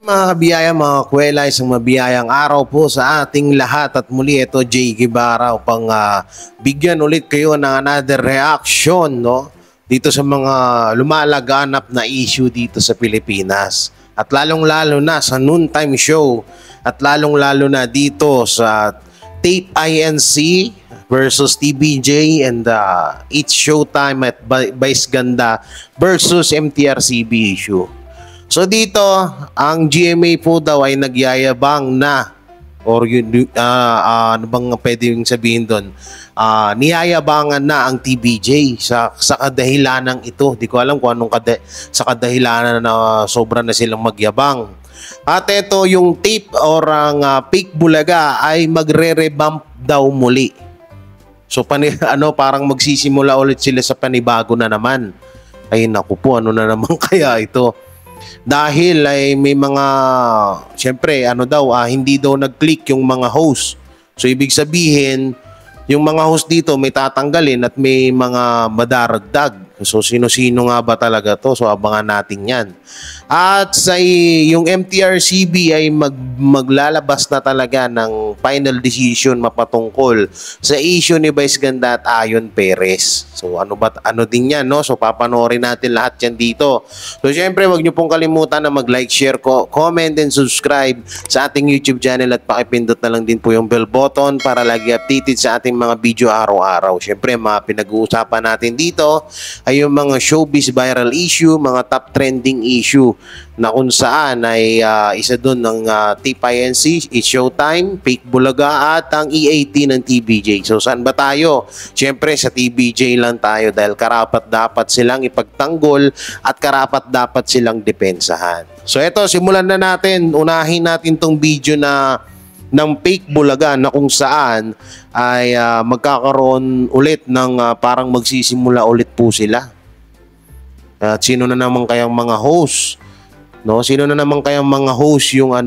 Mga kabiyaya, mga kuwela, isang mabiyayang araw po sa ating lahat at muli ito Jay Guevara upang bigyan ulit kayo ng another reaction dito sa mga lumalaganap na issue dito sa Pilipinas at lalong-lalo na sa noontime show at lalong-lalo na dito sa Tape INC versus TBJ and It's Showtime at Vice Ganda versus MTRCB issue. So dito, ang GMA po daw ay nagyayabang na or ano bang pwedeng sabihin doon? Niyayabangan na ang TBJ sa kadahilanan ito. Di ko alam kung anong sa kadahilanan na sobra na silang magyabang. At ito yung tape or ang Fake Bulaga ay magre-revamp daw muli. So parang magsisimula ulit sila sa panibago na naman. Ay naku po, ano na naman kaya ito? Dahil ay may mga syempre hindi daw nag-click yung mga host. So ibig sabihin yung mga host dito may tatanggalin at may mga madaragdag. So sino-sino nga ba talaga to? So abangan natin yan. At sa yung MTRCB ay maglalabas na talaga ng final decision mapatungkol sa issue ni Vice Ganda at Ayon Perez. So ano din yan, no? So papanoorin natin lahat yan dito. So syempre wag niyo pong kalimutan na mag-like, share, comment and subscribe sa ating YouTube channel at pakipindot na lang din po yung bell button para lagi updated sa ating mga video araw-araw. Syempre mga pinag-uusapan natin dito ay yung mga showbiz viral issue, mga top trending issue na kung saan ay isa doon ng TPINC, It's Showtime, Fake Bulaga at ang EAT ng TBJ. So saan ba tayo? Siyempre sa TBJ lang tayo dahil karapat dapat silang ipagtanggol at karapat dapat silang depensahan. So eto, simulan na natin. Unahin natin tong video ng Fake Bulaga na kung saan ay magkakaroon ulit ng parang magsisimula ulit po sila. At sino na naman kayang mga host? No, sino na naman kayang mga host yung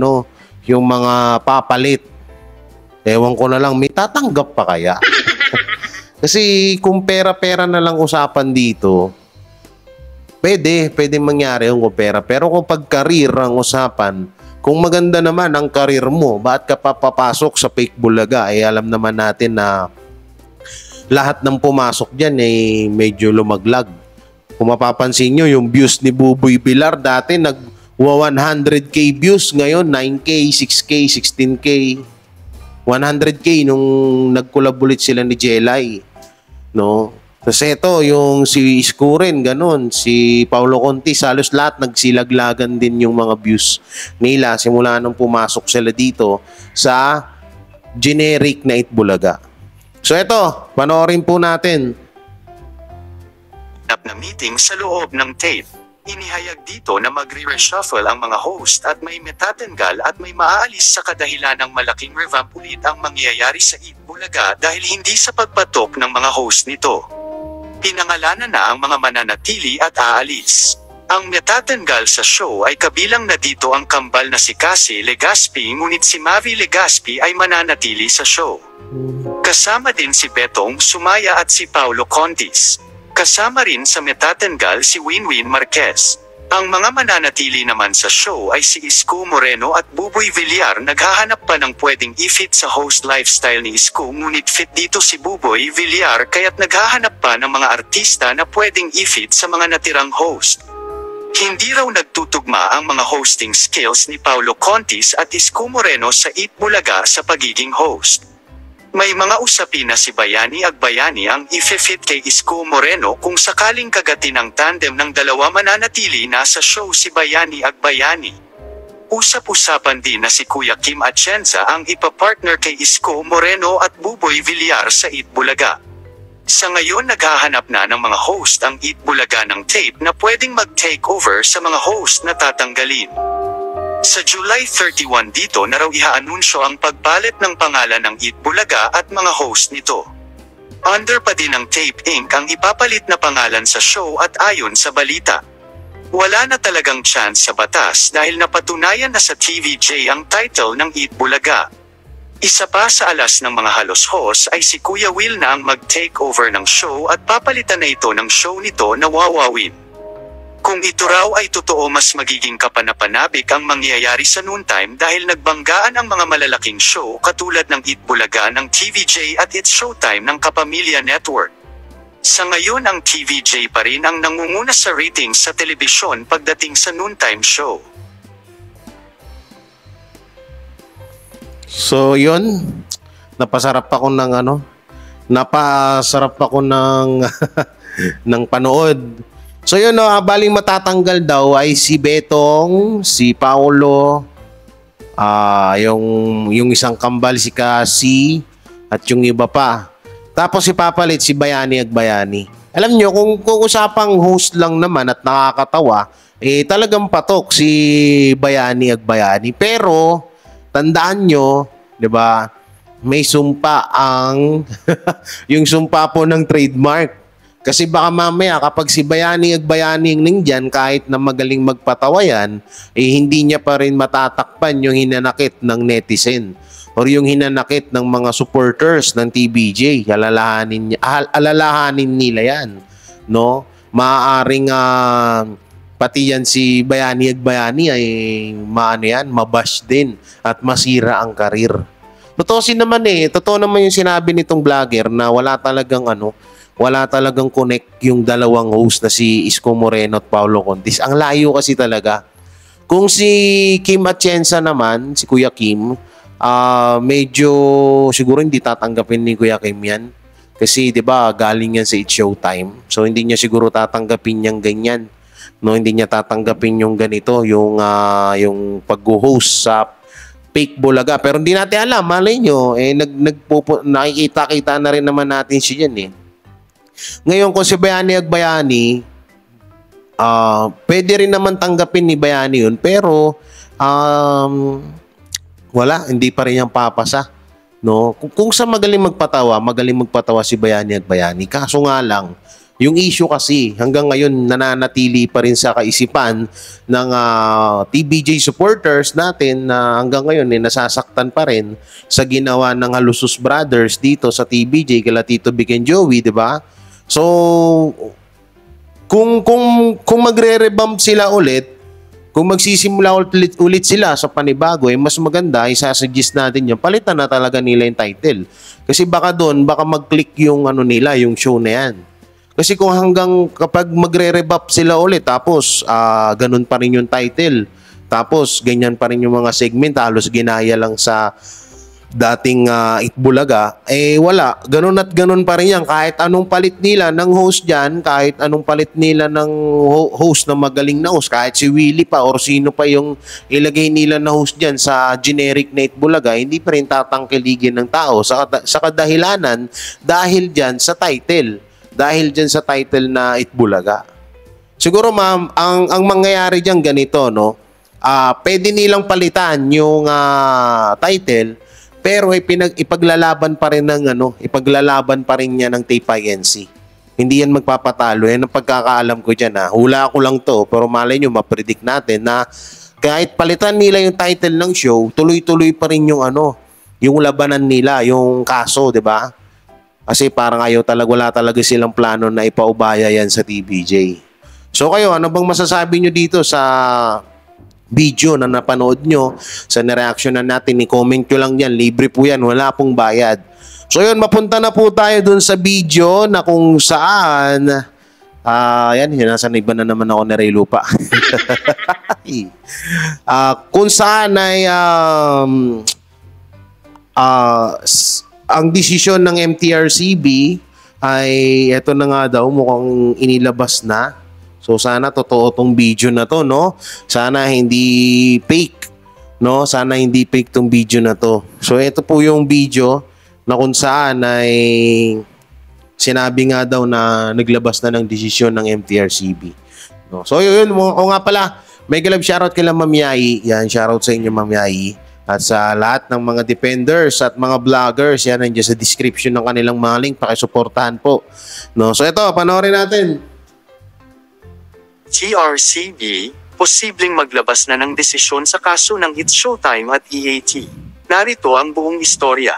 yung mga papalit? Ewan ko na lang, may tatanggap pa kaya? Kasi kung pera-pera na lang usapan dito, pwede mangyari yung pera. Pero kung pag-career ang usapan, kung maganda naman ang career mo, bakit ka papapasok sa Fake Bulaga? Alam naman natin na lahat ng pumasok dyan ay medyo lumaglag. Kung mapapansin nyo, yung views ni Buboy Villar dati nag-100k views, ngayon 9k, 6k, 16k, 100k nung nag-collab ulit sila ni Jelay. No? Kasi ito, yung si Isko rin, ganun. Si Paulo Contis, halos lahat nagsilaglagan din yung mga views nila simula nung pumasok sila dito sa generic na Itbulaga. So ito, panoorin po natin. Na meeting sa loob ng tape. Inihayag dito na magre-reshuffle ang mga host at may matatanggal at may maaalis sa kadahilan ng malaking revamp ulit ang mangyayari sa Itbulaga dahil hindi sa pagpatok ng mga host nito. Pinangalanan na ang mga mananatili at aalis. Ang matatanggal sa show ay kabilang na dito ang kambal na si Cassie Legaspi ngunit si Mavi Legaspi ay mananatili sa show. Kasama din si Betong Sumaya at si Paulo Contis. Kasama rin sa matatanggal si Winwin Marquez. Ang mga mananatili naman sa show ay si Isko Moreno at Buboy Villar. Naghahanap pa ng pwedeng i-fit sa host lifestyle ni Isko ngunit fit dito si Buboy Villar kaya't naghahanap pa ng mga artista na pwedeng i-fit sa mga natirang host. Hindi raw nagtutugma ang mga hosting skills ni Paulo Contis at Isko Moreno sa Itbulaga sa pagiging host. May mga usapin na si Bayani Agbayani ang i-fit kay Isko Moreno kung sakaling kagatin ang tandem ng dalawa mananatili na sa show si Bayani Agbayani. Usap-usapan din na si Kuya Kim Atienza ang ipapartner kay Isko Moreno at Buboy Villar sa Itbulaga. Sa ngayon naghahanap na ng mga host ang Itbulaga ng tape na pwedeng mag-takeover sa mga host na tatanggalin. Sa July 31 dito na raw ihaanunsyo ang pagpalit ng pangalan ng Itbulaga at mga host nito. Under pa din ng Tape Inc. ang ipapalit na pangalan sa show at ayon sa balita. Wala na talagang chance sa batas dahil napatunayan na sa TVJ ang title ng Itbulaga. Isa pa sa alas ng mga halos host ay si Kuya Will na ang mag-takeover ng show at papalitan na ito ng show nito na Wawawin. Kung ito raw ay totoo, mas magiging kapanapanabik ang mangyayari sa noontime dahil nagbanggaan ang mga malalaking show katulad ng Eat Bulaga ng TVJ at It's Showtime ng Kapamilya Network. Sa ngayon ang TVJ pa rin ang nangunguna sa ratings sa telebisyon pagdating sa noontime show. So yun, napasarap ako ng ng panood. So yun, baling matatanggal daw ay si Betong, si Paolo, yung isang kambal si Cassie, at yung iba pa. Tapos ipapalit si Bayani Agbayani. Alam nyo, kung usapang host lang naman at nakakatawa, talagang patok si Bayani Agbayani. Pero tandaan nyo, 'di ba? May sumpa ang yung sumpa po ng trademark. Kasi baka mamaya kapag si Bayani Agbayani nandyan, kahit na magaling magpatawa yan, hindi niya pa rin matatakpan yung hinanakit ng netizen or yung hinanakit ng mga supporters ng TBJ. Alalahanin nila yan, no? Maaaring pati yan si Bayani Agbayani ay mabash din at masira ang karir. Totoo naman yung sinabi nitong vlogger na wala talagang connect yung dalawang host na si Isko Moreno at Paulo Contis. Ang layo kasi talaga. Kung si Kim Atienza naman, si Kuya Kim, medyo siguro hindi tatanggapin ni Kuya Kim yan. Kasi 'di ba galing yan sa It's Showtime. So hindi niya siguro tatanggapin yang ganyan. No, hindi niya tatanggapin yung ganito, yung pag-host sa fake Bulaga. Pero hindi natin alam, malay nyo, nakikita-kita na rin naman natin siya yan Ngayon, kung si Bayani Agbayani, pwede rin naman tanggapin ni Bayani yun, pero hindi pa rin yung papasa. No? Kung sa magaling magpatawa si Bayani Agbayani. Kaso nga lang, yung issue kasi hanggang ngayon nananatili pa rin sa kaisipan ng TBJ supporters natin na hanggang ngayon nasasaktan pa rin sa ginawa ng Halusos Brothers dito sa TBJ kila Tito Vic and Joey, 'di ba? So kung magre-revamp sila ulit, kung magsisimula ulit sila sa panibago, mas maganda, isasuggest natin yun, palitan na talaga nila yung title. Kasi baka mag-click yung yung show na yan. Kasi kung kapag magre-revamp sila ulit, tapos ganun pa rin yung title, tapos ganyan pa rin yung mga segment, halos ginaya lang sa dating Eat Bulaga, wala. Ganun at ganun pa rin yan. Kahit anong palit nila ng host dyan, kahit anong palit nila ng host na magaling na host, kahit si Willie pa or sino pa yung ilagay nila na host dyan sa generic na Eat Bulaga, hindi pa rin tatangkiligin ng tao sa kadahilanan dahil dyan sa title. Dahil dyan sa title na Eat Bulaga. Siguro ma'am, ang mangyayari dyan ganito, no? Pwede nilang palitan yung title, pero ipaglalaban pa rin niya ng Tape-INC. Hindi yan magpapatalo. Yan ang pagkakaalam ko dyan. Hula ko lang to, pero malay nyo, mapredict natin na kahit palitan nila yung title ng show, tuloy-tuloy pa rin yung labanan nila, yung kaso, di ba? Kasi parang wala talaga silang plano na ipaubaya yan sa TBJ. So kayo, ano bang masasabi nyo dito sa video na napanood nyo, sa nireaksyonan natin? I-comment nyo lang yan. Libre po yan. Wala pong bayad. So yun, mapunta na po tayo dun sa video na kung saan nasa iba na naman ako na lupa. Kung saan ay ang desisyon ng MTRCB ay eto na nga daw, mukhang inilabas na. So sana totoo tong video na to, no? Sana hindi fake, no? Sana hindi fake tong video na to. So ito po yung video na kung saan ay sinabi nga daw na naglabas na ng desisyon ng MTRCB. No? So yun, nga pala, mega love shoutout kay Ma'am Yai. Yan, shoutout sa inyo Ma'am Yai. At sa lahat ng mga defenders at mga vloggers, yan nandiyan sa description ng kanilang mga link, pakisuportahan po. No? So ito, panoorin natin. TRCB, posibleng maglabas na ng desisyon sa kaso ng It's Showtime at EAT. Narito ang buong istorya.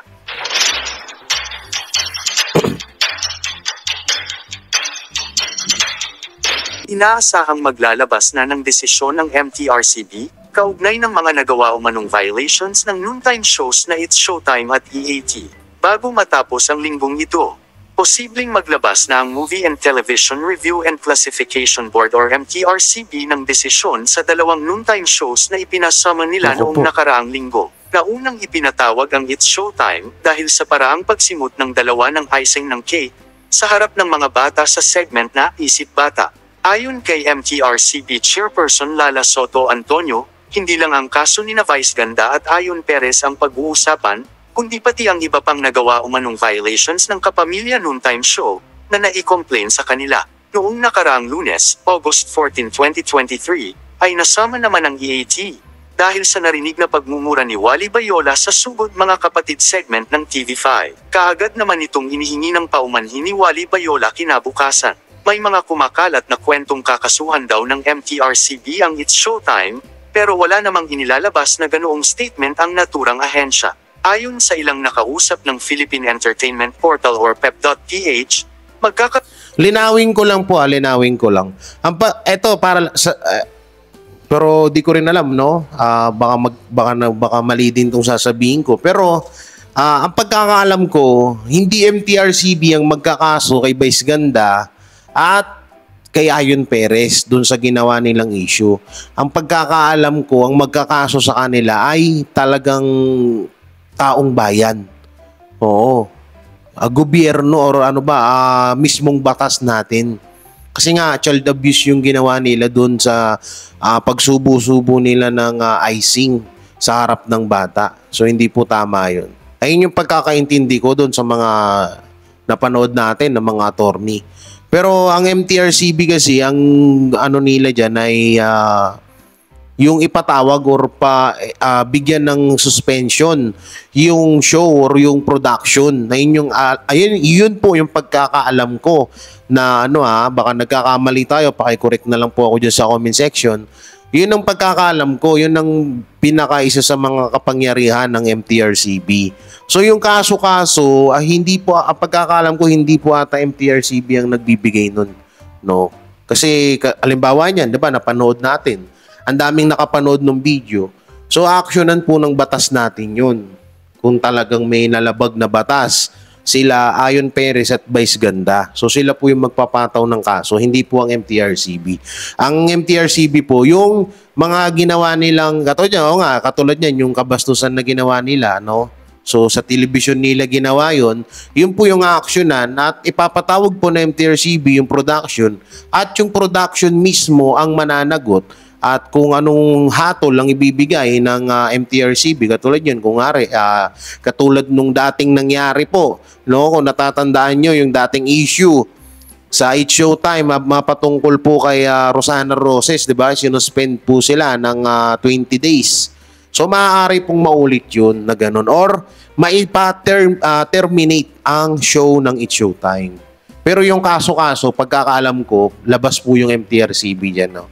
Inaasahang maglalabas na ng desisyon ng MTRCB, kaugnay ng mga nagawa umanong violations ng noontime shows na It's Showtime at EAT. Bago matapos ang linggong ito, posibleng maglabas na ang Movie and Television Review and Classification Board or MTRCB ng desisyon sa dalawang noontime shows na ipinasama nila noong nakaraang linggo. Naunang ipinatawag ang It's Showtime dahil sa paraang pagsimot ng dalawa ng icing ng cake sa harap ng mga bata sa segment na Isip Bata. Ayon kay MTRCB Chairperson Lala Soto Antonio, hindi lang ang kaso ni Vice Ganda at Ayon Perez ang pag-uusapan, kundi pati ang iba pang nagawa umanong violations ng Kapamilya Noontime Show na nai-complain sa kanila. Noong nakaraang Lunes, August 14, 2023, ay nasama naman ang EAT dahil sa narinig na pagmumura ni Wally Bayola sa Sugod Mga Kapatid segment ng TV5. Kaagad naman itong inihingi ng paumanhin ni Wally Bayola kinabukasan. May mga kumakalat na kwentong kakasuhan daw ng MTRCB ang It's Showtime, pero wala namang inilalabas na ganoong statement ang naturang ahensya. Ayon sa ilang nakausap ng Philippine Entertainment Portal or PEP.ph, linawin ko lang po, linawin ko lang. Eto para sa pero di ko rin alam, no? Baka mali din tong sasabihin ko. Pero ang pagkakaalam ko, hindi MTRCB ang magkakaso kay Vice Ganda at kay Ayon Perez dun sa ginawa nilang issue. Ang pagkakaalam ko, ang magkakaso sa kanila ay talagang taong bayan. Oo. Gobyerno or mismong batas natin. Kasi nga, child abuse yung ginawa nila doon sa pagsubo-subo nila ng icing sa harap ng bata. So, hindi po tama yun. Ayun yung pagkakaintindi ko doon sa mga napanood natin ng mga attorney. Pero ang MTRCB kasi, ang nila dyan ay yung ipatawag or bigyan ng suspension yung show or yung production. Na yun po yung pagkakaalam ko na baka nagkakamali tayo, paki-correct na lang po ako dyan sa comment section. Yun ang pagkakaalam ko, yun ang pinakaisa sa mga kapangyarihan ng MTRCB. So yung kaso-kaso, hindi po, ang pagkakaalam ko, hindi po ata MTRCB ang nagbibigay nun. No? Kasi, halimbawa niyan, diba, napanood natin. Ang daming nakapanood ng video. So, actionan po ng batas natin yun. Kung talagang may nalabag na batas, sila Ayon Perez at Vice Ganda. So, sila po yung magpapataw ng kaso, hindi po ang MTRCB. Ang MTRCB po, yung mga ginawa nilang, katulad niyan, yung kabastusan na ginawa nila, no? So, sa television nila ginawa yun po yung actionan at ipapatawag po na MTRCB yung production at yung production mismo ang mananagot. At kung anong hatol lang ibibigay ng MTRCB, katulad yun, katulad nung dating nangyari po, no? Kung natatandaan nyo yung dating issue sa It's Showtime, mapatungkol po kay Rosana Roses, di ba? Sinuspend po sila ng 20 days. So, maaari pong maulit yun na ganun. Or, maipa-terminate ang show ng It's Showtime. Pero yung kaso-kaso, pagkakaalam ko, labas po yung MTRCB dyan, no?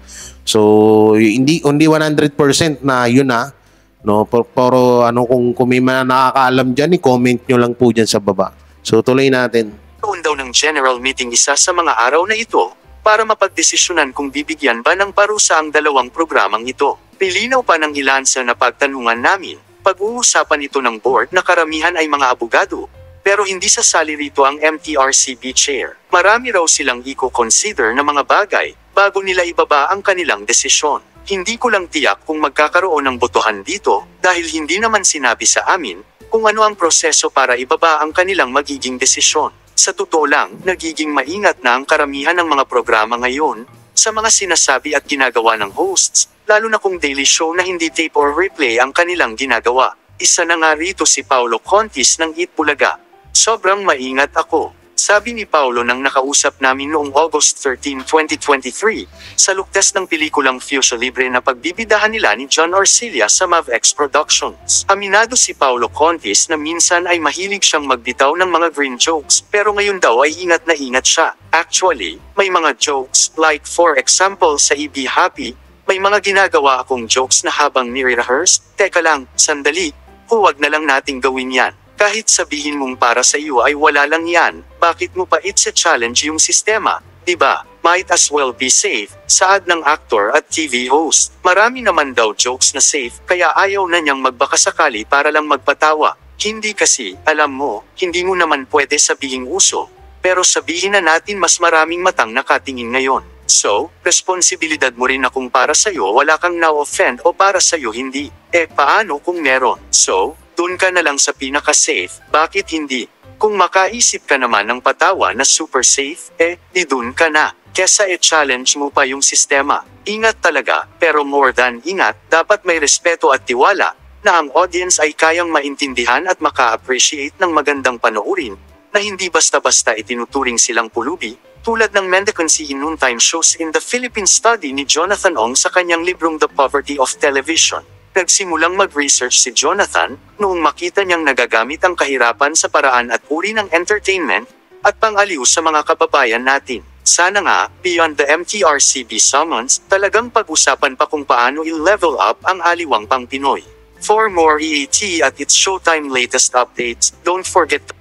So, hindi 100% na yun no? Pero kung may mga nakakaalam dyan, i-comment nyo lang po dyan sa baba. So, tuloy natin. Noon daw ng general meeting isa sa mga araw na ito, para mapagdesisyonan kung bibigyan ba ng parusa ang dalawang programang ito. Pilinaw pa ng ilan sa napagtanungan namin, pag-uusapan ito ng board na karamihan ay mga abogado, pero hindi sasali rito ang MTRCB chair. Marami raw silang i-consider na mga bagay, bago nila ibaba ang kanilang desisyon. Hindi ko lang tiyak kung magkakaroon ng botohan dito, dahil hindi naman sinabi sa amin, kung ano ang proseso para ibaba ang kanilang magiging desisyon. Sa totoo lang, nagiging maingat na ang karamihan ng mga programa ngayon, sa mga sinasabi at ginagawa ng hosts, lalo na kung daily show na hindi tape or replay ang kanilang ginagawa. Isa na nga rito si Paulo Contis ng Eat Bulaga. Sobrang maingat ako. Sabi ni Paulo nang nakausap namin noong August 13, 2023, sa luktas ng pelikulang Fusio Libre na pagbibidahan nila ni John Orcilla sa MavX Productions. Aminado si Paulo Contis na minsan ay mahilig siyang magbitaw ng mga green jokes, pero ngayon daw ay ingat na ingat siya. Actually, may mga jokes, like for example sa EB Happy, may mga ginagawa akong jokes na habang nire-rehearse, teka lang, sandali, huwag na lang nating gawin yan. Kahit sabihin mong para sa iyo ay wala lang yan, bakit mo pa it's a challenge yung sistema, diba? Might as well be safe, saad ng aktor at TV host. Marami naman daw jokes na safe, kaya ayaw na niyang magbakasakali para lang magpatawa. Hindi kasi, alam mo, hindi mo naman pwede sabihing uso. Pero sabihin na natin mas maraming matang nakatingin ngayon. So, responsibilidad mo rin na kung para sa'yo wala kang na-offend o para sa'yo hindi. Paano kung meron? So, dun ka na lang sa pinaka-safe, bakit hindi? Kung makaisip ka naman ng patawa na super safe, di dun ka na. Kesa challenge mo pa yung sistema. Ingat talaga, pero more than ingat, dapat may respeto at tiwala, na ang audience ay kayang maintindihan at maka-appreciate ng magandang panoorin, na hindi basta-basta itinuturing silang pulubi, tulad ng mendicancy in noontime shows in the Philippine Study ni Jonathan Ong sa kanyang librong The Poverty of Television. Nagsimulang mag-research si Jonathan, noong makita niyang nagagamit ang kahirapan sa paraan at uri ng entertainment, at pang-aliw sa mga kababayan natin. Sana nga, beyond the MTRCB summons, talagang pag-usapan pa kung paano i-level up ang aliwang pang Pinoy. For more EAT at its Showtime latest updates, don't forget to...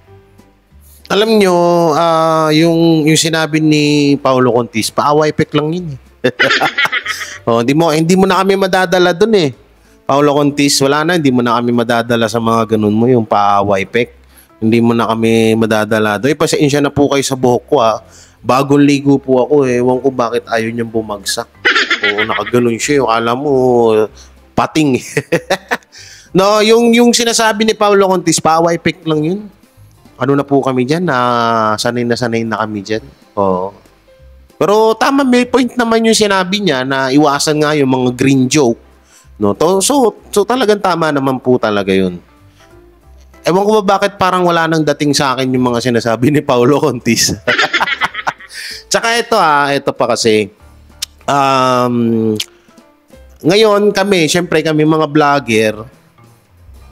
Alam nyo, yung sinabi ni Paulo Contis, paaway pek lang yun. Hindi mo na kami madadala dun eh. Paulo Contis, wala na, hindi mo na kami madadala sa mga ganun mo, yung paaway pek. Hindi mo na kami madadala doon. Pasensya na po kayo sa buhok ko ha. Bagong ligo po ako eh. Ewan ko bakit ayaw niyang bumagsak. Oo, nakaganon siya. Alam mo, pating. No, yung sinasabi ni Paulo Contis, paaway pek lang yun. Ano na po kami dyan? Sanay na kami dyan. Oo. Pero tama, may point naman yung sinabi niya na iwasan nga yung mga green joke. No, so talagang tama naman po talaga yun. Ewan ko ba bakit parang wala nang dating sa akin yung mga sinasabi ni Paulo Contis. Tsaka ito pa kasi, ngayon kami, syempre kami mga vlogger,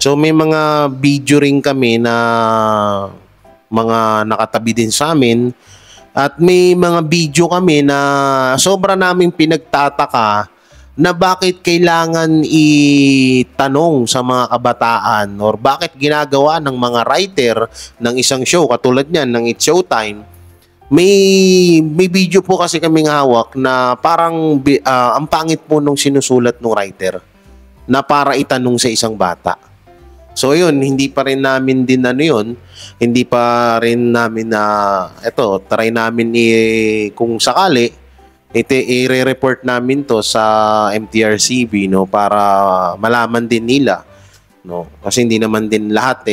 so may mga video rin kami na mga nakatabi din sa amin, at may mga video kami na sobra naming pinagtataka na bakit kailangan itanong sa mga kabataan or bakit ginagawa ng mga writer ng isang show katulad niyan ng It's Showtime. May video po kasi kaming hawak na parang ang pangit po nung sinusulat ng writer na para itanong sa isang bata. So yun, hindi pa rin namin din hindi pa rin namin try namin kung sakali i-re-report namin to sa MTRCB no para malaman din nila no kasi hindi naman din lahat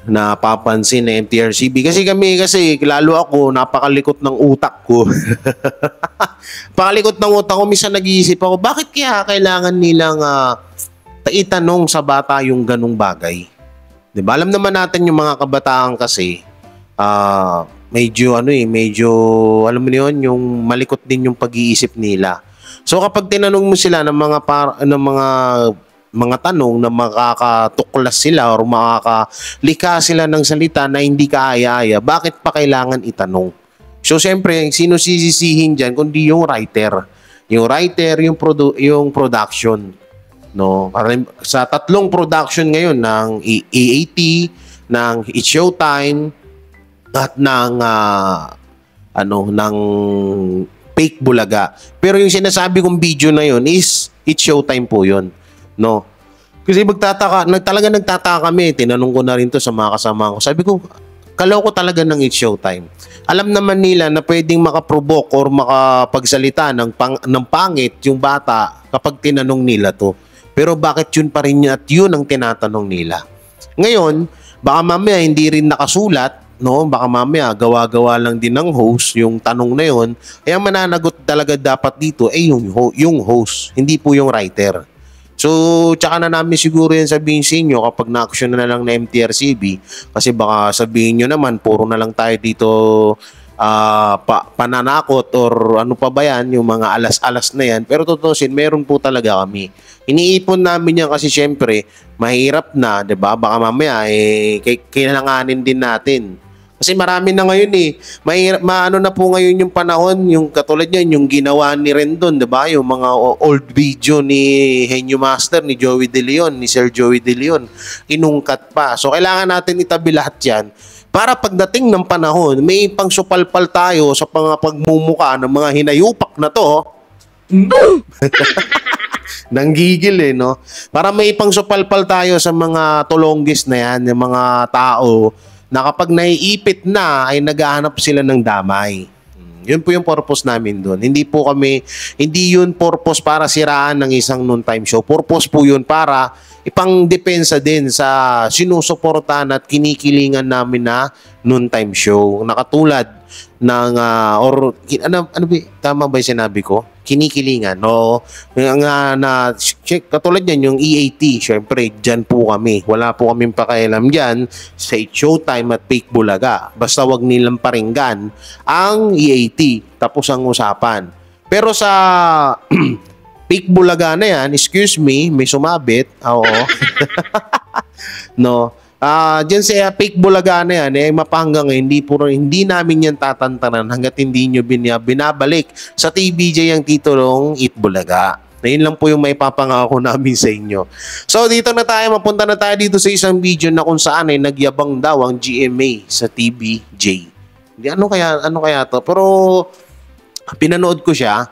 napapansin ng MTRCB kasi lalo ako napakalikot ng utak ko. Pakalikot ng utak ko, minsan nag-iisip ako bakit kaya kailangan nilang itanong sa bata yung ganung bagay. 'Di ba? Alam naman natin yung mga kabataan kasi medyo alam mo yun, yung malikot din yung pag-iisip nila. So kapag tinanong mo sila ng mga tanong na makakatuklas sila or makakalika sila ng salita na hindi kaaya-aya, bakit pa kailangan itanong? So siyempre, sino sisisihin dyan kundi yung writer? Yung writer, yung production. No? Sa tatlong production ngayon ng EAT, ng It's Showtime, at ng fake bulaga. Pero yung sinasabi kong video na yun is It's Showtime po yun. No? Kasi nagtataka kami. Tinanong ko na rin to sa mga kasama ko. Sabi ko, kaloko talaga ng It's Showtime. Alam naman nila na pwedeng makaprovoke or makapagsalita ng pangit yung bata kapag tinanong nila to. Pero bakit yun pa rin at yun ang tinatanong nila? Ngayon, baka mamaya hindi rin nakasulat, no, baka mamaya gawa-gawa lang din ng host yung tanong na yun. Kaya mananagot talaga dapat dito yung host, hindi po yung writer. So, tsaka na namin siguro yan sabihin sa inyo kapag na-action na lang na MTRCB kasi baka sabihin nyo naman puro na lang tayo dito pananakot or ano pa ba yan, yung mga alas-alas na yan. Pero tutusin, meron po talaga kami. Iniipon namin yan kasi syempre mahirap na, 'di ba? Baka mamaya kailanganin din natin. Kasi marami na ngayon maano na po ngayon yung panahon, yung katulad niyan, yung ginawa ni Rendon, 'di ba? Yung mga old video ni Henyo Master, ni Joey De Leon, ni Sir Joey De Leon, inungkat pa. So kailangan natin itabi lahat 'yan para pagdating ng panahon, may pangsupalpal tayo sa pagmumuka ng mga hinayupak na to. Nanggigil no? Para may pangsupalpal tayo sa mga tulonggis na yan, yung mga tao na kapag naiipit na ay naghahanap sila ng damay. Yun po yung purpose namin doon. Hindi yun purpose para siraan ng isang noontime show. Purpose po yun para ipang-depensa din sa sinusuportahan at kinikilingan namin na noontime show. Nakatulad ng, tama ba yung sinabi ko? Kinikilingan. No? Katulad yan, yung EAT. Siyempre, dyan po kami. Wala po kaming pakialam dyan sa Showtime at Fake Bulaga. Basta wag nilang paringgan ang EAT. Tapos ang usapan. Pero sa Fake Bulaga na yan, excuse me, may sumabit. Oo. No. Diyan sa Fake Bulaga na yan, mapahanggang hindi namin yan tatantanan hanggat hindi nyo binabalik sa TVJ ang titulong Eat Bulaga. Na yun lang po yung may papangako namin sa inyo. So dito na tayo, mapunta na tayo dito sa isang video na kung saan ay nagyabang daw ang GMA sa TVJ. Ano kaya to? Pero pinanood ko siya,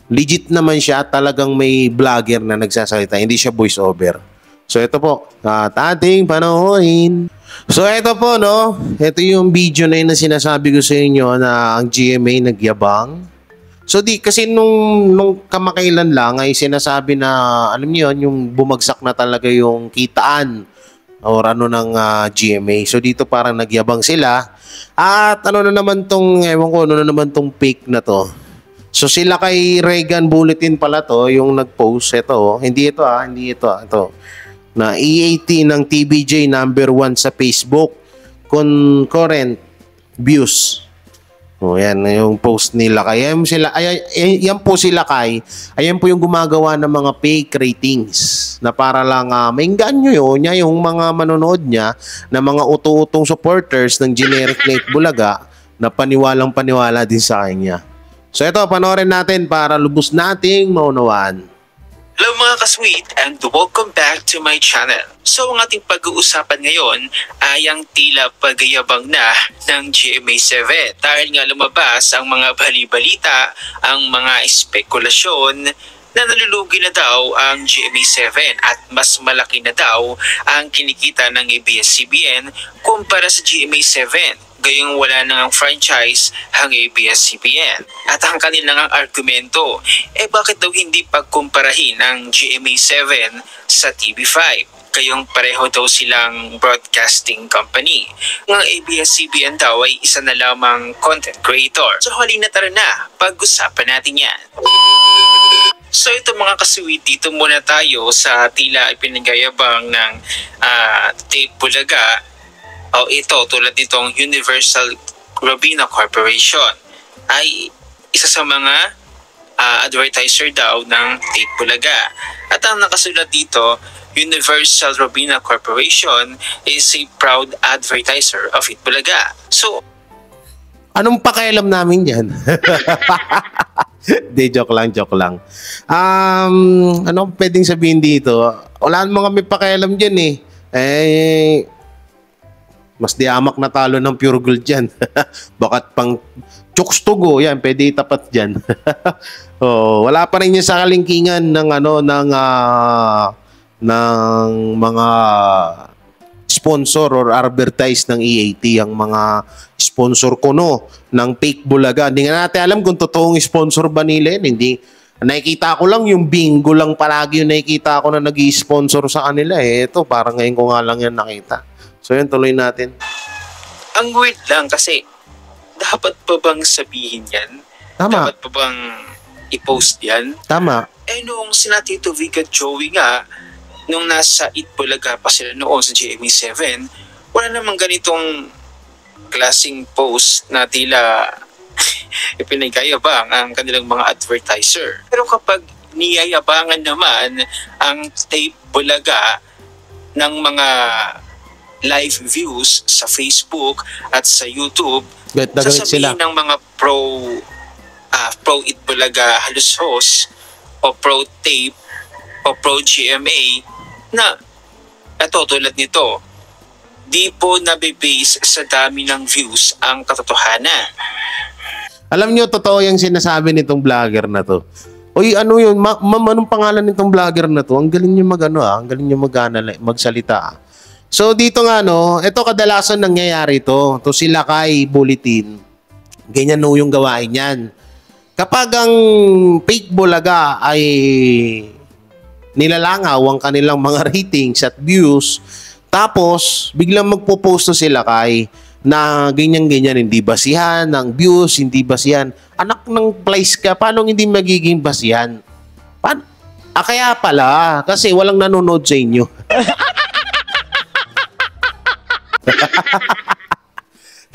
legit naman siya, talagang may vlogger na nagsasalita, hindi siya voice over. So ito po, ating panoorin. So ito po, no, ito yung video na yun na sinasabi ko sa inyo na ang GMA nagyabang. So kasi nung kamakailan lang ay sinasabi na, alam niyo yun, yung bumagsak na talaga yung kitaan or ng GMA. So dito parang nagyabang sila. At ano na naman tong fake na to. So sila kay Reagan Bulletin pala to, yung nag-post. Ito, hindi ito. Na EAT ng TVJ number 1 sa Facebook. Concurrent views. O yan yung post nila. Yan po sila kay. Ayan po yung gumagawa ng mga fake ratings na para lang maingganyo yung mga manonood niya na mga utu-utong supporters ng generic Night Bulaga na paniwalang-paniwala din sa kanya. So ito, panoorin natin para lubos nating maunawaan. Hello mga ka-sweet and welcome back to my channel. So ang ating pag-uusapan ngayon ay ang tila pagyayabang na ng GMA7 dahil nga lumabas ang mga bali-balita, ang mga espekulasyon na nalulugi na daw ang GMA7 at mas malaki na daw ang kinikita ng ABS-CBN kumpara sa GMA7. Gayong wala nang franchise ang ABS-CBN. At ang kanilang argumento, bakit daw hindi pagkumparahin ang GMA7 sa TV5? Gayong pareho daw silang broadcasting company. Ang ABS-CBN daw ay isa na lamang content creator. So halina tara na, pag-usapan natin yan. So ito mga ka-sweet, dito muna tayo sa tila ipinagayabang ng Tape Bulaga. O ito, tulad nitong Universal Robina Corporation ay isa sa mga advertiser daw ng Tape Bulaga. At ang nakasulat dito, Universal Robina Corporation is a proud advertiser of Eat Bulaga. So, anong pakialam namin yan? De, joke lang. Ano pwedeng sabihin dito? Wala naman kami pakialam dyan mas diamak na talo ng Pure Gold dyan. Bakat pang chokstugo, yan, pwede itapat dyan. Wala pa rin niya sa kalingkingan ng mga sponsor or advertise ng EAT, ang mga sponsor kuno ng Fake Bulaga. Hindi nga natin alam kung totoong sponsor ba nila yun. Hindi. Nakikita ko lang yung bingo lang palagi yung nakikita ko na nag-i-sponsor sa kanila. Ito, parang ngayon ko nga lang yan nakita. So yun, tuloy natin. Ang weird lang kasi, dapat pa bang sabihin yan? Tama. Dapat pa bang i-post yan? Tama. Noong sina Tito Vic at Joey nga, nung nasa Eat Bulaga pa sila noon sa GMA7, wala namang ganitong klaseng post na tila ipinagayabang ang kanilang mga advertiser. Pero kapag niyayabangan naman ang Tape Bulaga ng mga live views sa Facebook at sa YouTube, sasabihin ng mga pro Eat Bulaga halos host o pro Tape o pro GMA na ito tulad nito, di po nabibase sa dami ng views ang katotohanan. Alam nyo, totoo yung sinasabi nitong vlogger na to. Uy, ano yun? Ma'am, anong pangalan nitong vlogger na to? Ang galing nyo ang galing nyo magsalita. So dito nga ito kadalasan nangyayari to. To sila kay Bulletin. Ganyan yung gawain yan. Kapag ang fake bulaga ay nilalangaw ang kanilang mga ratings at views, tapos biglang magpo-post sila kay na ganyan-ganyan, hindi basihan ng views, hindi basihan. Anak ng place ka, paano hindi magiging basihan? Kaya pala, kasi walang nanonood sa inyo.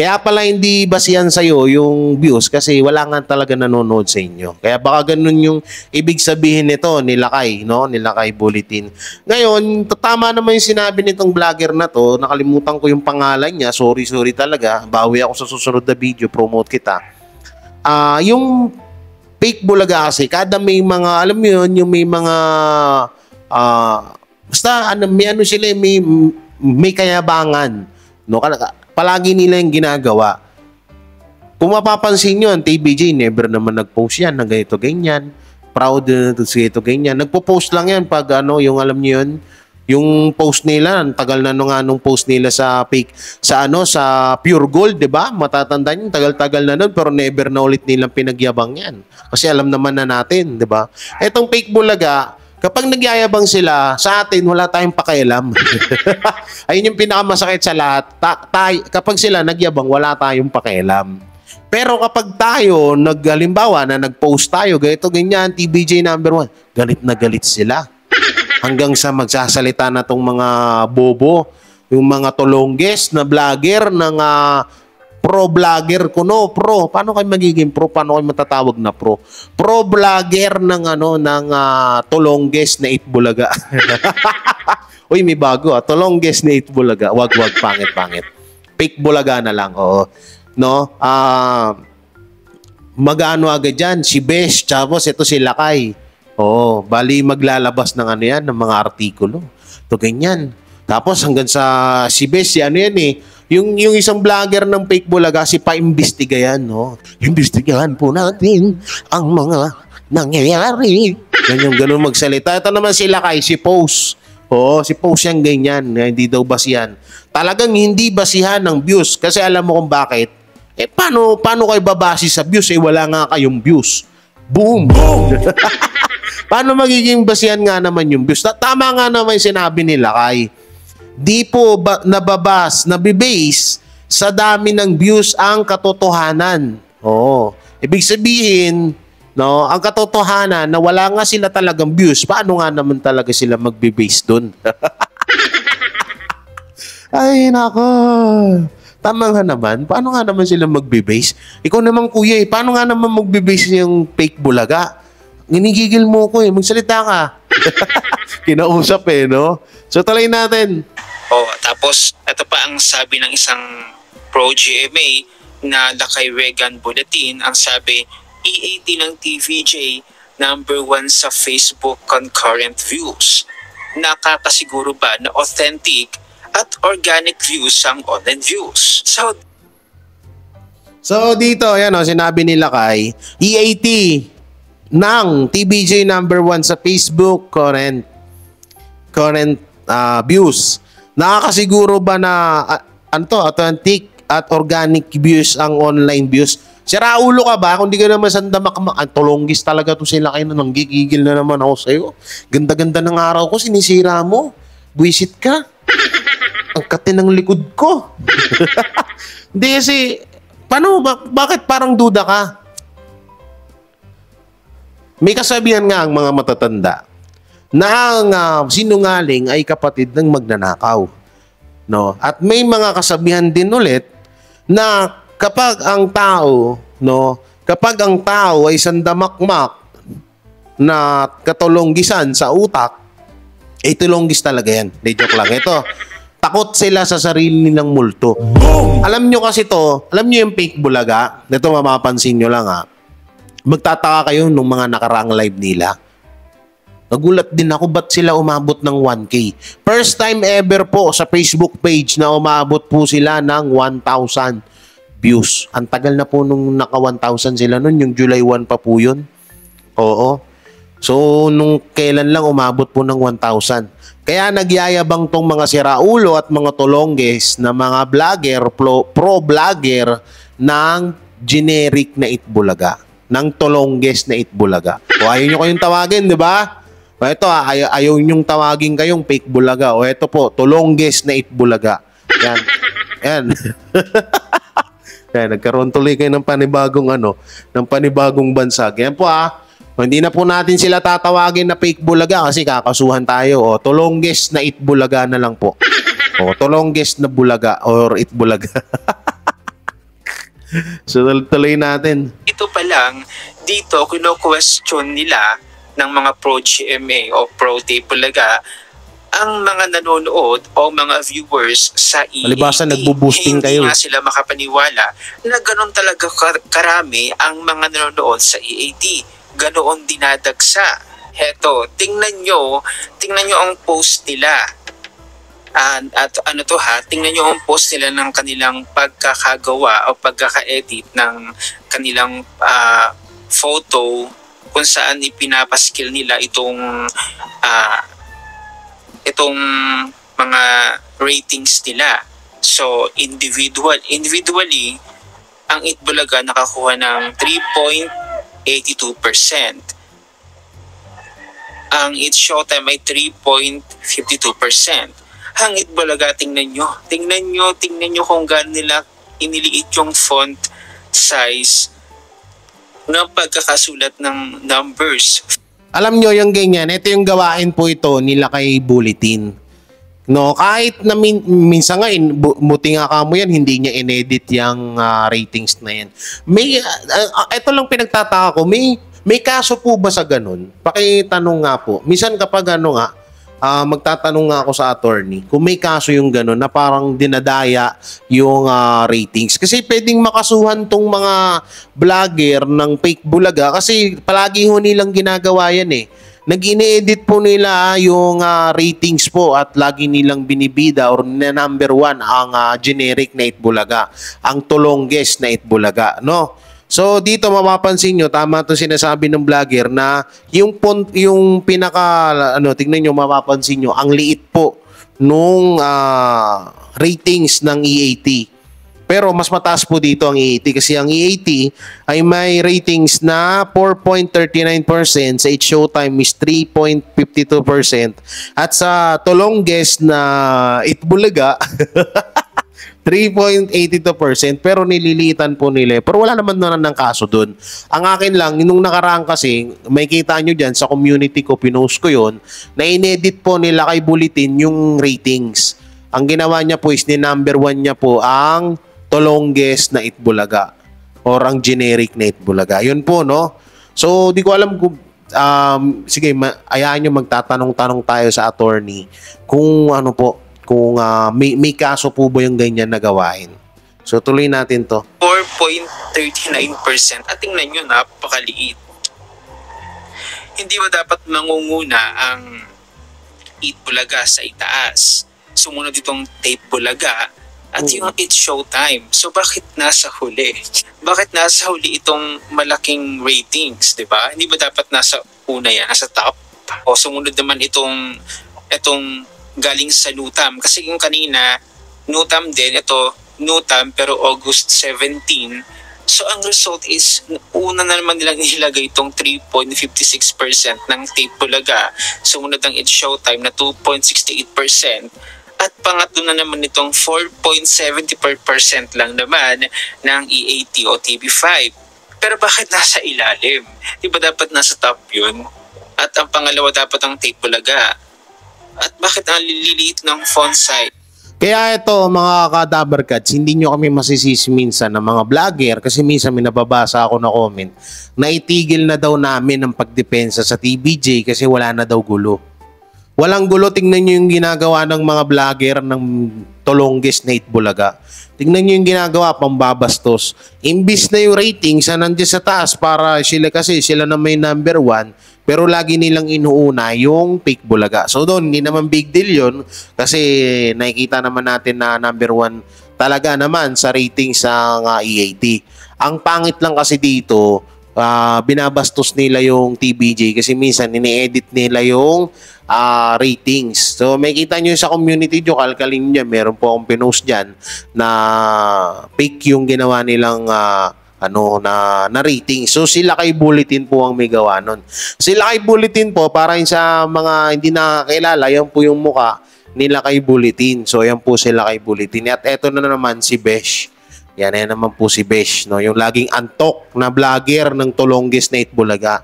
Kaya pala hindi basihan sa'yo yung views kasi wala nga talaga nanonood sa inyo. Kaya baka ganun yung ibig sabihin nito, nilakay, nilakay Bulletin. Ngayon, tama naman yung sinabi nitong vlogger na to, nakalimutan ko yung pangalan niya, sorry talaga, bawi ako sa susunod na video, promote kita. Yung fake bulaga kasi, kada may mga, alam mo yun, yung may mga, basta, may sila, may kayabangan, palagi nila yung ginagawa. Kung mapapansin nyo, ang TVJ never naman nag-post yan ng ganito, ganyan. Proud na ito, ganito, ganyan. Nagpo-post lang yan pag yung alam nyo yun, yung post nila, ang tagal na nung post nila sa fake, sa Pure Gold, di ba? Matatandaan yung tagal-tagal na nun, pero never na ulit nilang pinagyabang yan. Kasi alam naman na natin, di ba? Etong fake bulaga, kapag nagyayabang sila, sa atin, wala tayong pakialam. Ayun yung pinakamasakit sa lahat. Kapag sila nagyabang, wala tayong pakialam. Pero kapag tayo, halimbawa na nag-post tayo, ganito, ganyan, TVJ number 1, galit na galit sila. Hanggang sa magsasalita na tong mga bobo, yung mga tolongges na vlogger, ng pro-vlogger pro. Paano kayo magiging pro? Paano kayo matatawag na pro? Pro-vlogger ng tolongges na itbulaga. Uy, may bago tolongges na itbulaga. Wag, pangit. Fake bulaga na lang, oo. Mag-ano agad dyan, si Besh, tapos ito si Lakay. Oo, bali maglalabas ng ng mga artikulo. Ito ganyan. Tapos hanggang sa si Besh, yung isang vlogger ng fake bulaga, si paimbestiga yan, Imbestigahan po natin ang mga nangyayari. Ganun magsalita. Ito naman sila kay si Pose. Si Pose yan ganyan. Hindi daw basihan. Talagang hindi basihan ng views. Kasi alam mo kung bakit. Paano kayo babase sa views? Wala nga kayong views. Boom! Paano magiging basihan nga naman yung views? Tama nga naman yung sinabi nila kay di po nabibase sa dami ng views ang katotohanan. Ibig sabihin, ang katotohanan na wala nga sila talagang views, paano nga naman talaga sila magbe-base doon? Ay, nako. Tama nga naman. Paano nga naman sila magbe-base? Ikaw naman, kuya, paano nga naman magbe-base yung fake bulaga? Ginigigil mo ko magsalita ka. Kinausap So, talay natin. Tapos, ito pa ang sabi ng isang pro-GMA na Lakay Regan Bulletin. Ang sabi, EAT ng TVJ, number 1 sa Facebook concurrent views. Nakakasiguro ba na authentic at organic views ang online views? So dito, sinabi nila kay EAT ng TVJ number 1 sa Facebook current views. Nakakasiguro ba na authentic at organic views ang online views? Sira ulo ka ba? Kung di ka naman sandamakmak, tolonggis talaga to sila kayo, nanggigigil na naman ako sa'yo. Ganda-ganda ng araw ko, sinisira mo. Buisit ka. Ang kati ng likod ko. Hindi kasi, bakit parang duda ka? May kasabihan nga ang mga matatanda na ang sinungaling ay kapatid ng magnanakaw. At may mga kasabihan din ulit na kapag ang tao ay sandamakmak na katulonggisan sa utak, tulonggis talaga yan. Di joke lang. Ito, takot sila sa sarili nilang multo. Alam nyo kasi alam nyo yung fake bulaga? Ito mapapansin nyo lang Magtataka kayo nung mga nakaraang live nila. Nagulat din ako ba't sila umabot ng 1K. First time ever po sa Facebook page na umabot po sila ng 1,000 views. Ang tagal na po nung naka 1,000 sila nun, yung July 1 pa po yun. Oo. So, nung kailan lang umabot po ng 1,000. Kaya nagyayabang tong mga siraulo at mga tulongges na mga vlogger, pro-vlogger ng generic na Itbulaga. Ng tulongges na Itbulaga. O ayaw nyo kayong tawagin, di ba? O ito ayaw nyong tawagin kayong fake bulaga. O ito po, tulongges na Itbulaga. Yan. Yan. Yan, nagkaroon tuloy kayo ng panibagong ng panibagong bansag. Yan po hindi na po natin sila tatawagin na fake bulaga kasi kakasuhan tayo. O, tulongges na Itbulaga na lang po. O, tulongges na bulaga or Itbulaga. So, tuloy natin. Ito pa lang, dito, kino-question nila ng mga pro-GMA o pro-Itbulaga ang mga nanonood o mga viewers sa EAT. Palibasa, nagbo-boosting kayo. Hindi nga sila makapaniwala na ganoon talaga karami ang mga nanonood sa EAT. Ganoon dinadagsa. Heto, tingnan nyo ang post nila. At tingnan nyo ang post nila ng kanilang pagkakagawa o pagkaka-edit ng kanilang photo kung saan ipinapaskil nila itong mga ratings nila. So, individually, ang Itbulaga nakakuha ng 3.82%. Ang It's Showtime ay 3.52%. Ang Itbulaga, tingnan nyo kung gaano nila iniliit yung font size ng pagkakasulat ng numbers. Alam nyo yung ganyan, ito yung gawain po ito nila kay Bulletin. No, kahit na minsan nga, buti nga kamo yan, hindi niya inedit yung ratings na yan. May, ito lang pinagtataka ko, may kaso po ba sa ganun? Pakitanong nga po. Minsan kapag magtatanong nga ako sa attorney kung may kaso yung gano'n na parang dinadaya yung ratings. Kasi pwedeng makasuhan tong mga vlogger ng fake bulaga kasi palagi ho nilang ginagawa yan eh. Nag-ine-edit po nila yung ratings po at lagi nilang binibida or na number 1 ang generic na Itbulaga. Ang tulongges na Itbulaga, no? So dito mapapansin nyo, tama to sinasabi ng vlogger na yung pinaka tingnan nyo, mapapansin nyo, ang liit po nung ratings ng EAT. Pero mas mataas po dito ang EAT kasi ang EAT ay may ratings na 4.39%, sa It's Showtime is 3.52% at sa tulongges na Itbulaga 3.82%, pero nililitan po nila. Pero wala naman na ng kaso dun. Ang akin lang, nung nakaraan kasi, may kita nyo dyan sa community ko, pinost ko yon na inedit po nila kay Bulletin yung ratings. Ang ginawa niya po is ni-number 1 niya po ang tulongges na Itbulaga or ang generic na Itbulaga. Yun po, no? So, di ko alam kung sige, ayaan nyo magtatanong-tanong tayo sa attorney kung kung may kaso po ba yung ganyan na gawain. So, tuloy natin to. 4.39% at tingnan nyo, napakaliit. Hindi ba dapat mangunguna ang Itbulaga sa itaas? Sumunod itong Tape Bulaga at yung It's Showtime. So, bakit nasa huli? Bakit nasa huli itong malaking ratings, di ba? Hindi ba dapat nasa una yan, nasa top? O sumunod naman itong galing sa Nutam. Kasi yung kanina, Nutam din, ito, Nutam, pero August 17. So, ang result is, una na naman nilang nilagay itong 3.56% ng Tape Bulaga. Sumunod ang It's Showtime na 2.68%. At pangatlo na naman itong 4.74% lang naman ng EAT o TV5. Pero bakit nasa ilalim? Di ba dapat nasa top yun? At ang pangalawa dapat ang Tape Bulaga. At bakit ang liliit ng font size? Kaya ito mga kadabarkads, hindi nyo kami masisisi minsan ng mga vlogger kasi minsan may nababasa ako na comment na itigil na daw namin ang pagdepensa sa TVJ kasi wala na daw gulo. Walang gulo, tingnan nyo yung ginagawa ng mga vlogger ng tulongges na Itbulaga. Tingnan nyo yung ginagawa, pambabastos. Imbis na yung ratings na nandiyan sa taas para sila kasi sila na may number 1, pero lagi nilang inuuna yung fake Bulaga. So doon, hindi naman big deal yun kasi nakikita naman natin na number 1 talaga naman sa ratings ng EAT. Ang pangit lang kasi dito, binabastos nila yung TVJ kasi minsan ini-edit nila yung ratings. So may kita nyo sa community nyo, kalkalin nyo, meron po akong pinost dyan na fake yung ginawa nilang na rating. So sila kay Bulletin po ang may gawa nun. Sila kay Bulletin po, para sa mga hindi nakakilala, yan po yung muka nila kay Bulletin. So yan po sila kay Bulletin. At eto na naman si Besh. Yan naman po si Besh, no, yung laging antok na vlogger ng Tolongges na Itbulaga.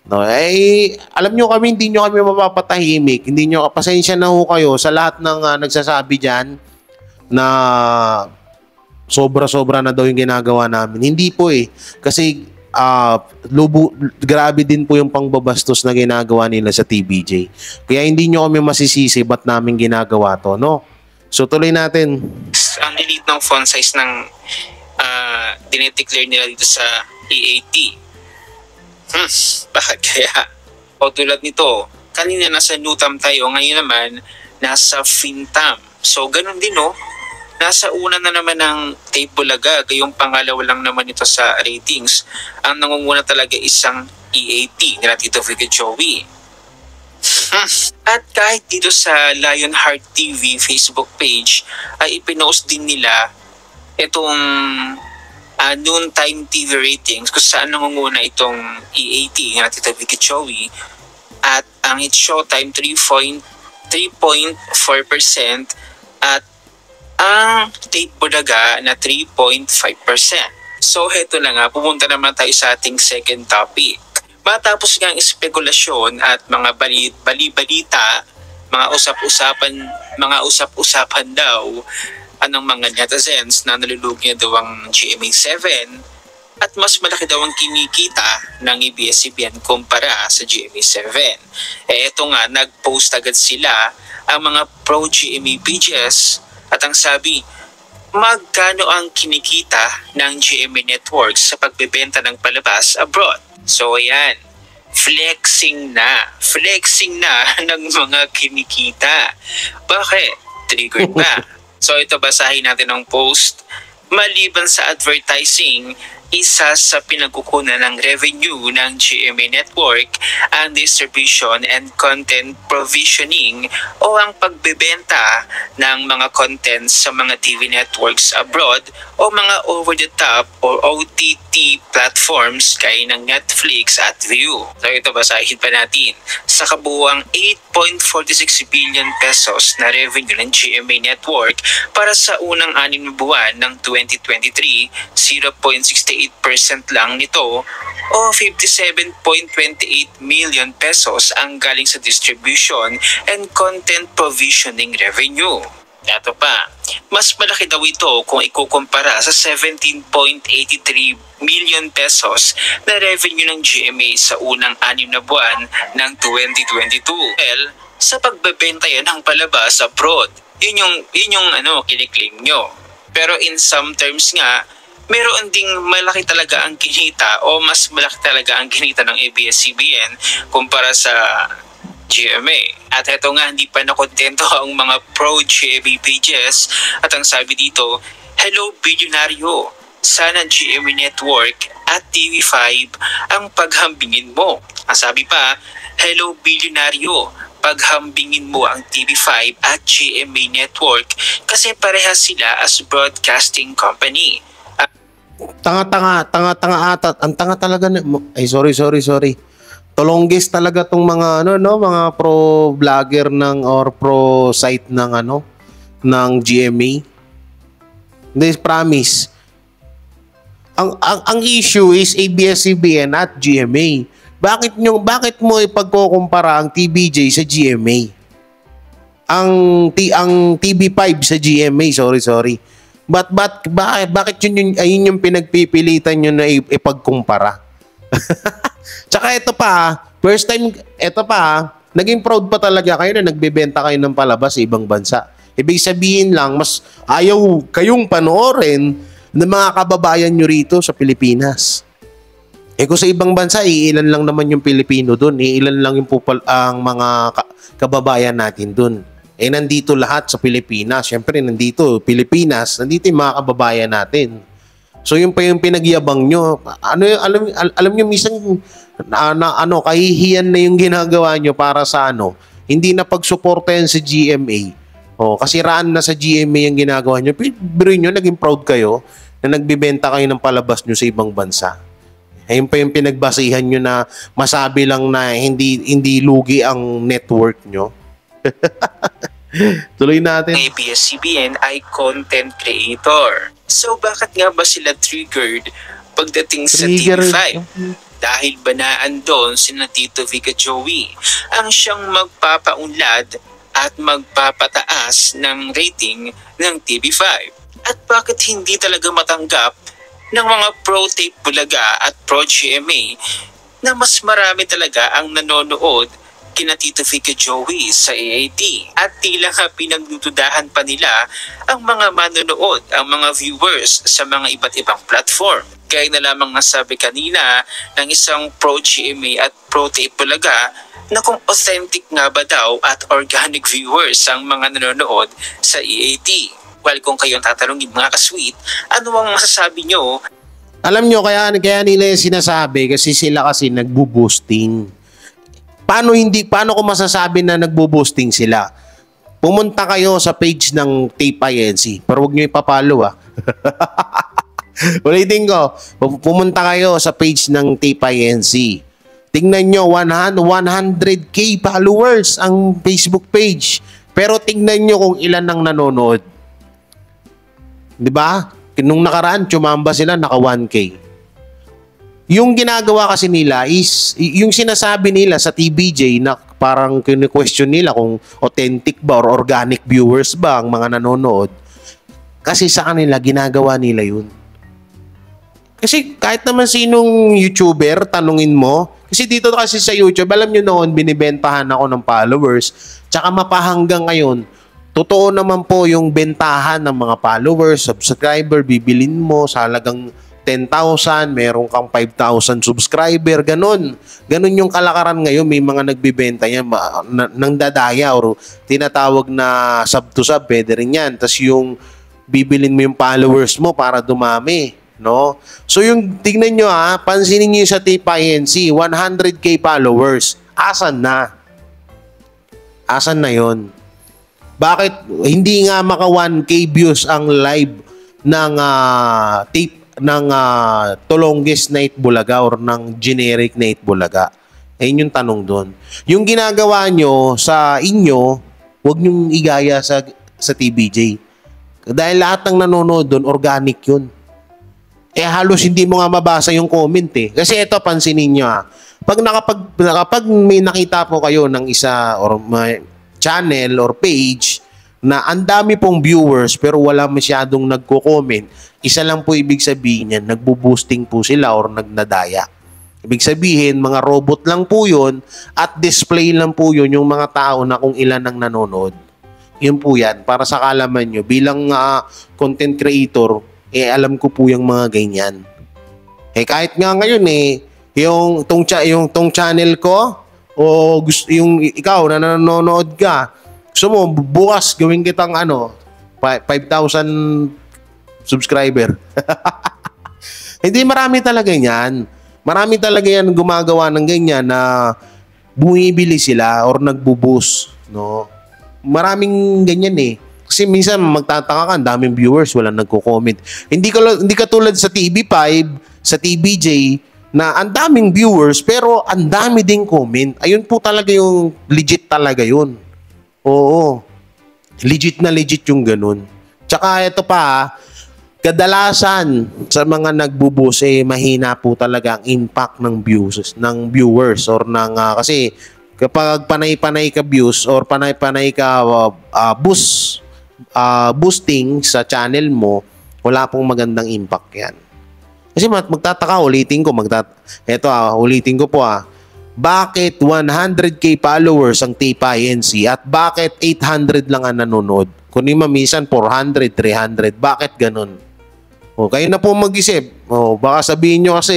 No, alam nyo kami, hindi nyo kami mapapatahimik. Hindi nyo, pasensya na ho kayo sa lahat ng nagsasabi diyan na sobra-sobra na daw yung ginagawa namin. Hindi po kasi grabe din po yung pangbabastos na ginagawa nila sa TVJ. Kaya hindi nyo kami masisisi ba't namin ginagawa to, no? So tuloy natin. Ang lilit ng font size ng dinideclare nila dito sa EAT. Bakit kaya? O tulad nito, kanina nasa Nutam tayo, ngayon naman nasa Fintam. So ganun din, no? Nasa una na naman ng Tape Bulaga, gayong pangalawa lang naman ito sa ratings. Ang nangunguna talaga isang EAT nila Tito Vicky Joey. At kahit dito sa Lionheart TV Facebook page ay ipinost din nila itong noontime TV ratings kung saan nangunguna itong EAT nila Tito Vicky Joey at ang its showtime 3.4% at ang Tape Bulaga na 3.5%. So heto na nga, pupunta naman tayo sa ating second topic. Matapos nga ang espekulasyon at mga balita, mga usap-usapan daw anong mga netizens na nalulugi daw ang GMA7 at mas malaki daw ang kinikita ng ABS-CBN kumpara sa GMA7. Eto nga, nag-post agad sila ang mga pro-GMA pages at ang sabi, magkano ang kinikita ng GMA Networks sa pagbebenta ng palabas abroad? So ayan, flexing na ng mga kinikita. Bakit? Triggered ba? So ito, basahin natin ang post. Maliban sa advertising, isa sa pinagkukunan ng revenue ng GMA Network ang distribution and content provisioning o ang pagbebenta ng mga content sa mga TV networks abroad o mga over-the-top or OTT platforms gaya ng Netflix at Viu. So ito, basahin pa natin. Sa kabuuang 8.46 billion pesos na revenue ng GMA Network para sa unang 6 buwan ng 2023, 0.68% lang nito o 57.28 million pesos ang galing sa distribution and content provisioning revenue. Ito pa, mas malaki daw ito kung ikukumpara sa 17.83 million pesos na revenue ng GMA sa unang 6 na buwan ng 2022. Well, sa pagbebenta yan ng palabas abroad, yun yung kiniklaim nyo. Pero in some terms nga, meron ding malaki talaga ang kinita o mas malaki talaga ang kinita ng ABS-CBN kumpara sa GMA. At ito nga, hindi pa nakontento ang mga pro-GMA pages at ang sabi dito, hello bilyonaryo, sana GMA Network at TV5 ang paghambingin mo. Ang sabi pa, hello bilyonaryo, paghambingin mo ang TV5 at GMA Network kasi parehas sila as broadcasting company. Tanga ata. Ang tanga talaga. Sorry. Tolongges talaga tong mga mga pro vlogger or pro site ng GMA. This promise. Ang issue is ABS-CBN at GMA. Bakit mo ipagkukumpara ang TVJ sa GMA? Ang TV5 sa GMA, sorry. Bakit yun yung pinagpipilitan nyo na ipagkumpara? Tsaka ito pa, naging proud pa talaga kayo na nagbebenta kayo ng palabas sa ibang bansa. Ibig sabihin lang, mas ayaw kayong panoorin ng mga kababayan nyo rito sa Pilipinas. Eh kung sa ibang bansa, iilan lang naman yung Pilipino doon, iilan lang yung ang mga kababayan natin doon. Eh nandito lahat sa Pilipinas. Siyempre nandito Pilipinas, nandito yung mga kababayan natin. So yung pa yung pinagyabang nyo. Alam nyo minsan kahihiyan na yung ginagawa nyo para sa hindi na pagsuportahan sa GMA. Kasiraan na sa GMA yung ginagawa nyo. Pero nyo, naging proud kayo na nagbibenta kayo ng palabas nyo sa ibang bansa. Ayun pa yung pinagbasihan nyo na masabi lang na hindi lugi ang network nyo. Tuloy natin. ABS-CBN ay content creator. So bakit nga ba sila triggered pagdating sa TV5? Dahil banaan doon sina Tito Vic at Joey ang siyang magpapaunlad at magpapataas ng rating ng TV5. At bakit hindi talaga matanggap ng mga pro-tape Bulaga at pro-GMA na mas marami talaga ang nanonood kina Tito Vic at Joey sa AAT at tila nga pinagdududahan pa nila ang mga manonood, ang mga viewers sa mga iba't ibang platform. Kaya na lamang nasabi kanina ng isang pro-GMA at pro-tape Bulaga na kung authentic nga ba daw at organic viewers ang mga nanonood sa EAT. Well, kung kayong tatanungin mga ka-sweet, ano ang masasabi nyo? Alam nyo, kaya nila yung sinasabi kasi sila kasi nagbo-boosting. Paano ko masasabi na nagbo-boosting sila? Pumunta kayo sa page ng Tape INC, pero huwag nyo ipapalo Ulitin ko, pumunta kayo sa page ng Tape INC. Tingnan nyo, 100k followers ang Facebook page. Pero tingnan nyo kung ilan ang nanonood. Diba? Nung nakaraan, tsumamba sila, naka 1k. Yung ginagawa kasi nila is, yung sinasabi nila sa TBJ na parang kine-question nila kung authentic ba or organic viewers ba ang mga nanonood. Kasi sa kanila, ginagawa nila yun. Kasi kahit naman sinong YouTuber, tanungin mo. Kasi dito kasi sa YouTube, alam nyo noon, binibentahan ako ng followers. Tsaka mapahanggang ngayon, totoo naman po yung bentahan ng mga followers, subscriber, bibilin mo sa halagang 10,000, meron kang 5,000 subscriber, ganun. Ganun yung kalakaran ngayon, may mga nagbibenta yan ng dadaya or tinatawag na sub to sub, pwede rin yan. Tapos yung bibilin mo yung followers mo para dumami. No? So yung tignan nyo pansinin nyo sa Tape INC, 100k followers. Asan na? Asan na yon? Bakit hindi nga maka 1k views ang live ng tape ng Tolongges Night Bulaga or ng generic Night Bulaga? Ayun yung tanong doon. Yung ginagawa nyo sa inyo, huwag nyong igaya sa TBJ. Dahil lahat ng nanonood doon, organic yun. Halos hindi mo nga mabasa yung comment Kasi ito, pansinin nyo Pag may nakita po kayo ng isa or may channel or page na ang dami pong viewers pero wala masyadong nagko-comment, isa lang po ibig sabihin yan, nagbo-boosting po sila or nagnadaya. Ibig sabihin, mga robot lang po yun at display lang po yun yung mga tao na kung ilan ang nanonood. Yun po yan. Para sa kalaman nyo, bilang content creator, alam ko po yung mga ganyan. Kahit nga ngayon yung tong channel ko o yung ikaw na nanonood ka, gusto mo bukas gawin kitang 5,000 subscriber. Hindi, marami talaga yan. Marami talaga yan gumagawa ng ganyan na bumibili sila or nagbo-boost, no? Maraming ganyan Kasi minsan magtataka ka, daming viewers, walang nagko-comment. Hindi katulad sa TV5, sa TBJ, na ang daming viewers, pero ang dami ding comment. Ayun po talaga yung legit talaga yun. Oo. Legit na legit yung ganun. Tsaka ito pa, kadalasan sa mga nagbo-boost, mahina po talaga ang impact ng viewers or kasi kapag panay-panay ka views or panay-panay ka boosting sa channel mo, wala pong magandang impact yan. Kasi magtataka, ulitin ko po bakit 100k followers ang Tape INC at bakit 800 lang ang nanonood? Kung minsan 400, 300, bakit ganun? O, kayo na po mag-isip. O, baka sabihin nyo kasi,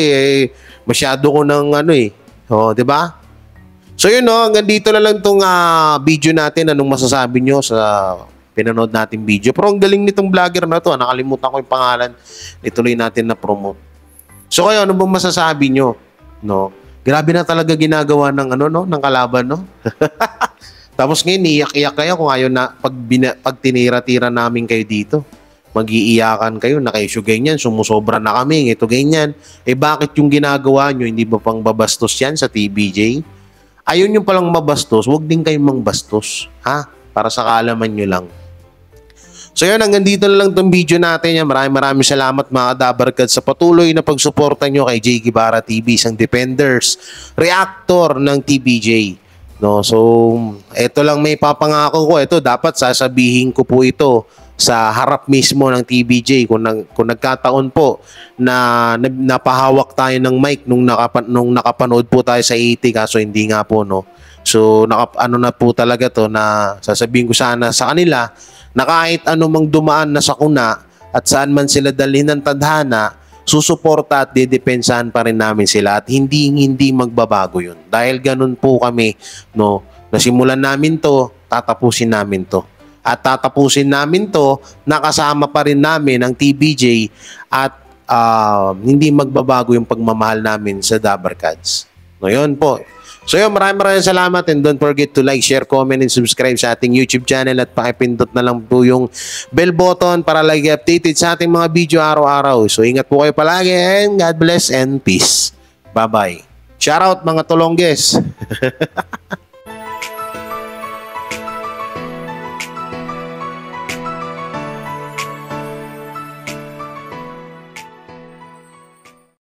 masyado ko ng ano eh. O, di ba? So yun no, hanggang dito na lang tong video natin. Anong masasabi nyo sa pinanood natin video? Pero ang galing nitong vlogger na to. Nakalimutan ko yung pangalan. Ituloy natin na promote. So kayo, ano bang masasabi nyo? No? Grabe na talaga ginagawa ng ano no, ng kalaban no. Tapos ngayon iyak-iyak kayo kung ayaw na pag tinira-tira namin kayo dito. Mag-iiyakan kayo na kayo ganyan, sumusobra na kami, ito ganyan. Bakit yung ginagawa nyo, hindi ba pang babastos yan sa TBJ? Ayun yung palang mabastos, huwag din kayong mangbastos. Ha? Para sa kaalaman nyo lang. So yun, hanggang dito na lang itong video natin. Maraming salamat mga Dabarkad sa patuloy na pagsuporta nyo kay Jay Guevara TV, isang defenders, reactor ng TBJ. No, so, ito lang may papangako ko. Ito, dapat sasabihin ko po ito sa harap mismo ng TBJ kung nagkataon po na napahawak tayo ng mic nung nakapanood po tayo sa 80 kaso hindi nga po no. So ano na po talaga to na sasabihin ko sana sa kanila na kahit ano mang dumaan na sakuna at saan man sila dalhin ng tadhana, susuporta at dedepensahan pa rin namin sila at hindi magbabago yun. Dahil ganun po kami no, nasimulan namin to, tatapusin namin to. At tatapusin namin to, nakasama pa rin namin ang TBJ at hindi magbabago yung pagmamahal namin sa Dabarkads. No, yun po. So yun, maraming salamat and don't forget to like, share, comment, and subscribe sa ating YouTube channel at pakipindot na lang po yung bell button para lagi updated sa ating mga video araw-araw. So ingat po kayo palagi and God bless and peace. Bye-bye. Shout out mga tulongges.